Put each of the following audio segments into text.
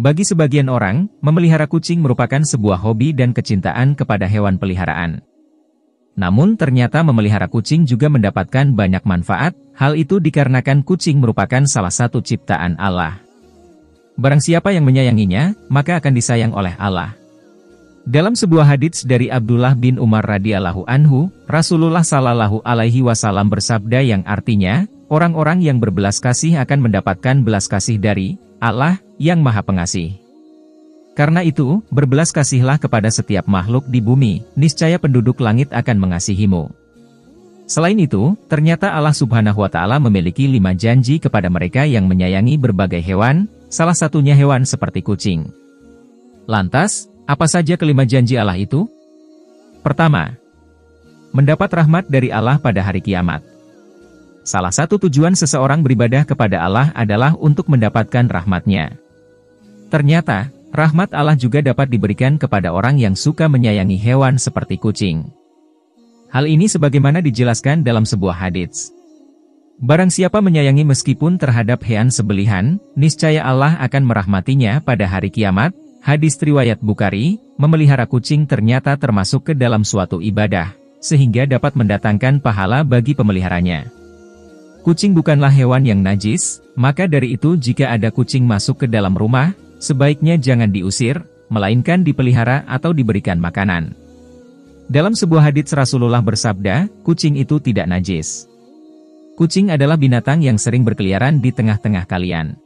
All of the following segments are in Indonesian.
Bagi sebagian orang, memelihara kucing merupakan sebuah hobi dan kecintaan kepada hewan peliharaan. Namun ternyata memelihara kucing juga mendapatkan banyak manfaat, hal itu dikarenakan kucing merupakan salah satu ciptaan Allah. Barang siapa yang menyayanginya, maka akan disayang oleh Allah. Dalam sebuah hadits dari Abdullah bin Umar radhiyallahu anhu, Rasulullah sallallahu alaihi wasallam bersabda yang artinya, orang-orang yang berbelas kasih akan mendapatkan belas kasih dari Allah yang Maha Pengasih. Karena itu, berbelas kasihlah kepada setiap makhluk di bumi, niscaya penduduk langit akan mengasihimu. Selain itu, ternyata Allah Subhanahu wa Ta'ala memiliki 5 janji kepada mereka yang menyayangi berbagai hewan, salah satunya hewan seperti kucing. Lantas, apa saja kelima janji Allah itu? Pertama, mendapat rahmat dari Allah pada hari kiamat. Salah satu tujuan seseorang beribadah kepada Allah adalah untuk mendapatkan rahmat-Nya. Ternyata, rahmat Allah juga dapat diberikan kepada orang yang suka menyayangi hewan seperti kucing. Hal ini sebagaimana dijelaskan dalam sebuah hadits. Barang siapa menyayangi meskipun terhadap hewan sebelihan, niscaya Allah akan merahmatinya pada hari kiamat. Hadis riwayat Bukhari, memelihara kucing ternyata termasuk ke dalam suatu ibadah, sehingga dapat mendatangkan pahala bagi pemeliharanya. Kucing bukanlah hewan yang najis, maka dari itu jika ada kucing masuk ke dalam rumah, sebaiknya jangan diusir, melainkan dipelihara atau diberikan makanan. Dalam sebuah hadits Rasulullah bersabda, kucing itu tidak najis. Kucing adalah binatang yang sering berkeliaran di tengah-tengah kalian.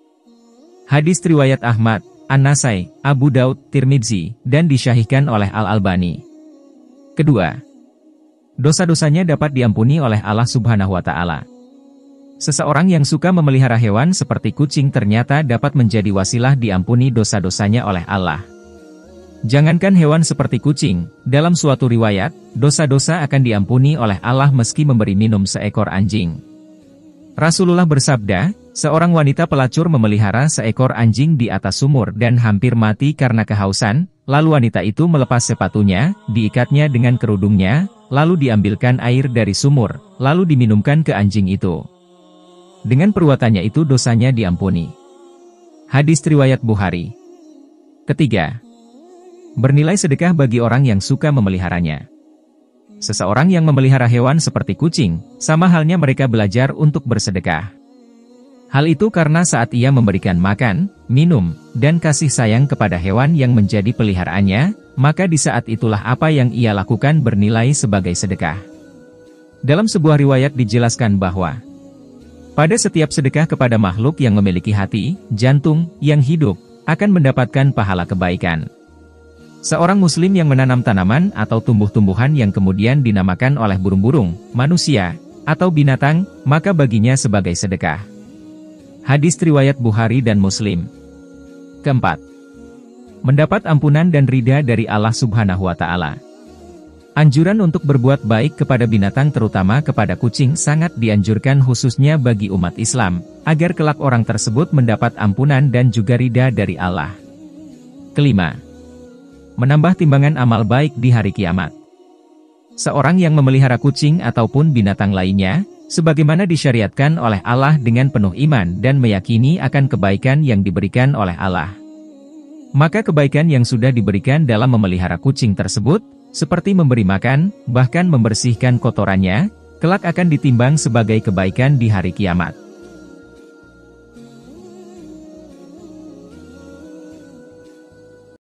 Hadis riwayat Ahmad, An-Nasai, Abu Daud, Tirmidzi, dan disyahihkan oleh Al-Albani. Kedua, dosa-dosanya dapat diampuni oleh Allah Subhanahu wa Ta'ala. Seseorang yang suka memelihara hewan seperti kucing ternyata dapat menjadi wasilah diampuni dosa-dosanya oleh Allah. Jangankan hewan seperti kucing, dalam suatu riwayat, dosa-dosa akan diampuni oleh Allah meski memberi minum seekor anjing. Rasulullah bersabda, seorang wanita pelacur memelihara seekor anjing di atas sumur dan hampir mati karena kehausan, lalu wanita itu melepas sepatunya, diikatnya dengan kerudungnya, lalu diambilkan air dari sumur, lalu diminumkan ke anjing itu. Dengan perbuatannya itu dosanya diampuni. Hadis riwayat Bukhari. Ketiga, bernilai sedekah bagi orang yang suka memeliharanya. Seseorang yang memelihara hewan seperti kucing, sama halnya mereka belajar untuk bersedekah. Hal itu karena saat ia memberikan makan, minum, dan kasih sayang kepada hewan yang menjadi peliharaannya, maka di saat itulah apa yang ia lakukan bernilai sebagai sedekah. Dalam sebuah riwayat dijelaskan bahwa, pada setiap sedekah kepada makhluk yang memiliki hati, jantung, yang hidup, akan mendapatkan pahala kebaikan. Seorang muslim yang menanam tanaman atau tumbuh-tumbuhan yang kemudian dinamakan oleh burung-burung, manusia, atau binatang, maka baginya sebagai sedekah. Hadis riwayat Bukhari dan Muslim. Keempat, mendapat ampunan dan ridha dari Allah Subhanahu wa Ta'ala. Anjuran untuk berbuat baik kepada binatang terutama kepada kucing sangat dianjurkan khususnya bagi umat Islam, agar kelak orang tersebut mendapat ampunan dan juga ridha dari Allah. Kelima, menambah timbangan amal baik di hari kiamat. Seorang yang memelihara kucing ataupun binatang lainnya, sebagaimana disyariatkan oleh Allah dengan penuh iman dan meyakini akan kebaikan yang diberikan oleh Allah. Maka kebaikan yang sudah diberikan dalam memelihara kucing tersebut, seperti memberi makan, bahkan membersihkan kotorannya, kelak akan ditimbang sebagai kebaikan di hari kiamat.